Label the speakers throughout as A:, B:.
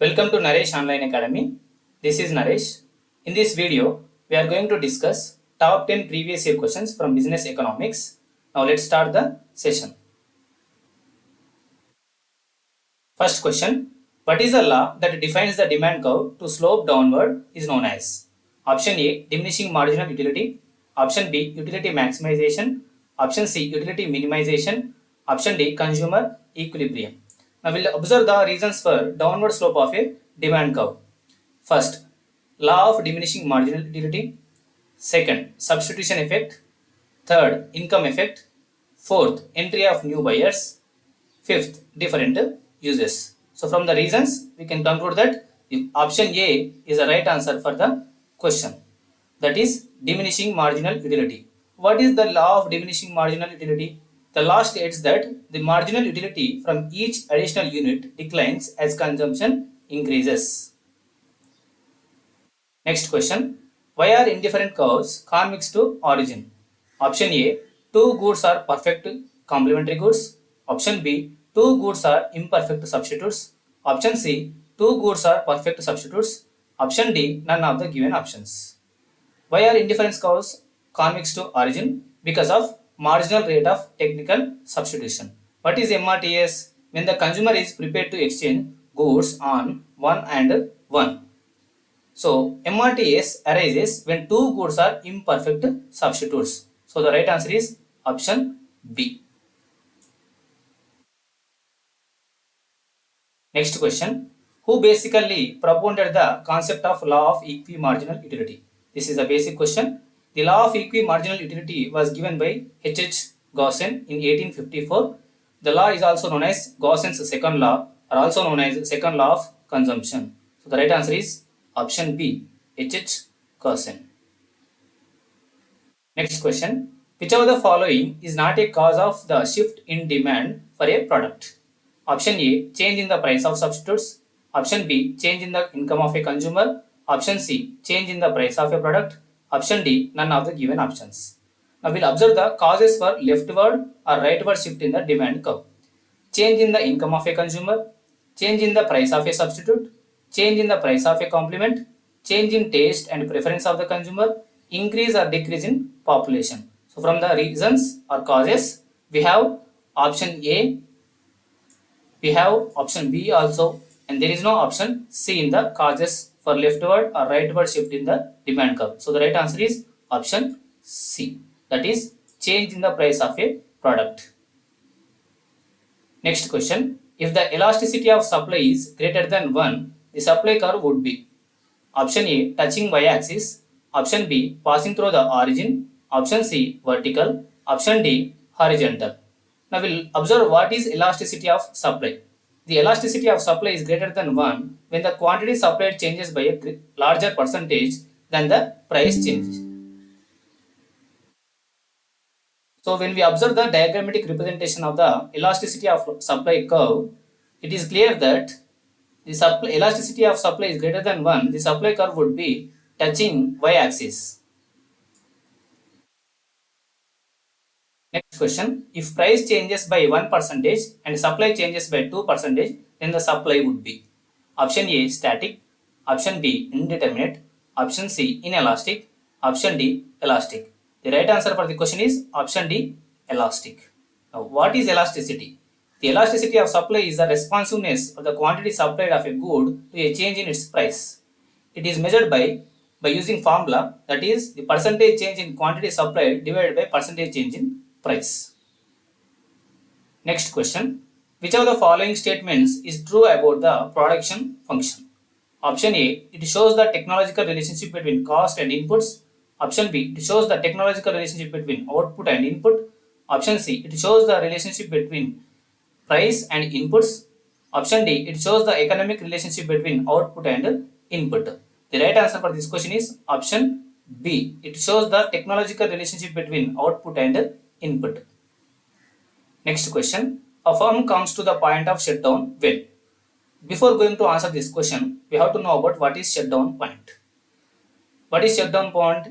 A: Welcome to Naresh Online Academy. This is Naresh. In this video, we are going to discuss top 10 previous year questions from business economics. Now let's start the session. First question. What is the law that defines the demand curve to slope downward is known as? Option A, diminishing marginal utility. Option B, utility maximization. Option C, utility minimization. Option D, consumer equilibrium. Now we'll observe the reasons for downward slope of a demand curve. First, law of diminishing marginal utility. Second, substitution effect. Third, income effect. Fourth, entry of new buyers. Fifth, different uses. So from the reasons, we can conclude that option A is the right answer for the question. That is diminishing marginal utility. What is the law of diminishing marginal utility? The law states that the marginal utility from each additional unit declines as consumption increases. Next question. Why are indifferent curves convex to origin? Option A, two goods are perfect complementary goods. Option B, two goods are imperfect substitutes. Option C, two goods are perfect substitutes. Option D, none of the given options. Why are indifference curves convex to origin? Because of marginal rate of technical substitution. What is MRTS? When the consumer is prepared to exchange goods on one and one. So MRTS arises when two goods are imperfect substitutes. So the right answer is option B. Next question. Who basically propounded the concept of law of equimarginal utility? This is a basic question. The law of equimarginal utility was given by H. Gaussen in 1854. The law is also known as Gaussen's second law, or also known as second law of consumption. So the right answer is option B, H. Gaussen. Next question. Which of the following is not a cause of the shift in demand for a product? Option A, change in the price of substitutes. Option B, change in the income of a consumer. Option C, change in the price of a product. Option D, none of the given options. Now we'll observe the causes for leftward or rightward shift in the demand curve. Change in the income of a consumer, change in the price of a substitute, change in the price of a complement, change in taste and preference of the consumer, increase or decrease in population. So from the reasons or causes, we have option A, we have option B also, and there is no option C in the causes for leftward or rightward shift in the demand curve. So the right answer is option C, that is change in the price of a product. Next question. If the elasticity of supply is greater than 1, the supply curve would be option A, touching y-axis, option B, passing through the origin, option C, vertical, option D, horizontal. Now we'll observe what is elasticity of supply. The elasticity of supply is greater than 1 when the quantity supplied changes by a larger percentage than the price changes. So when we observe the diagrammatic representation of the elasticity of supply curve, it is clear that the elasticity of supply is greater than 1, the supply curve would be touching y-axis. Next question. If price changes by 1% and supply changes by 2%, then the supply would be option A, static, option B, indeterminate, option C, inelastic, option D, elastic. The right answer for the question is option D, elastic. Now what is elasticity? The elasticity of supply is the responsiveness of the quantity supplied of a good to a change in its price. It is measured by using formula, that is the percentage change in quantity supplied divided by percentage change in price. Next question. Which of the following statements is true about the production function? Option A, it shows the technological relationship between cost and inputs. Option B, it shows the technological relationship between output and input. Option C, it shows the relationship between price and inputs. Option D, it shows the economic relationship between output and input. The right answer for this question is option B, it shows the technological relationship between output and input. Next question. A firm comes to the point of shutdown when? Before going to answer this question, we have to know about what is shutdown point. What is shutdown point?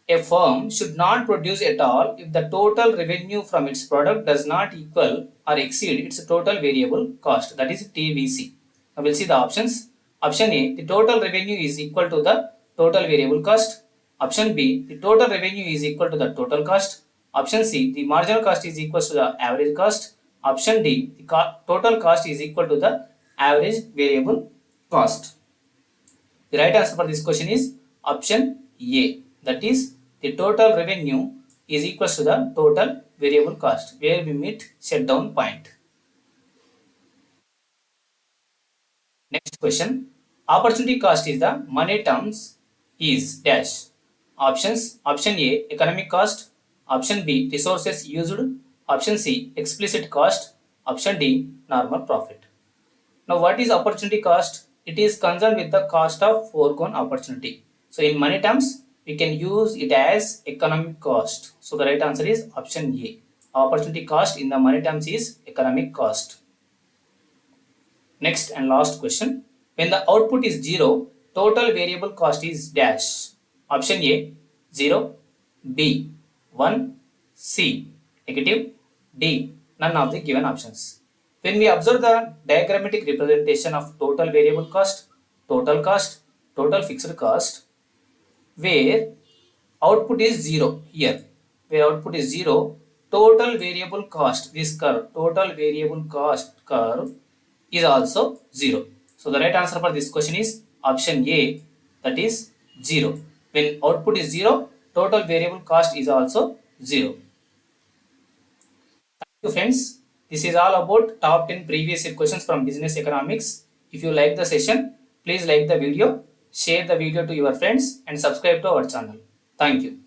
A: A firm should not produce at all if the total revenue from its product does not equal or exceed its total variable cost, that is TVC. Now we'll see the options. Option A, the total revenue is equal to the total variable cost. Option B, the total revenue is equal to the total cost. Option C, the marginal cost is equal to the average cost. Option D, the total cost is equal to the average variable cost. The right answer for this question is option A. That is, the total revenue is equal to the total variable cost, where we meet shutdown point. Next question. Opportunity cost is the money terms is dash. Options. Option A, economic cost. Option B, resources used. Option C, explicit cost. Option D, normal profit. Now, what is opportunity cost? It is concerned with the cost of foregone opportunity. So, in money terms, we can use it as economic cost. So, the right answer is option A. Opportunity cost in the money terms is economic cost. Next and last question. When the output is 0, total variable cost is dash. Option A 0, B 1, C negative, D none of the given options. When we observe the diagrammatic representation of total variable cost, total fixed cost, where output is 0 here, where output is 0, total variable cost, this curve, total variable cost curve is also 0. So the right answer for this question is option A, that is 0. When output is 0, total variable cost is also 0. Thank you friends. This is all about top 10 previous year questions from business economics. If you like the session, please like the video, share the video to your friends and subscribe to our channel. Thank you.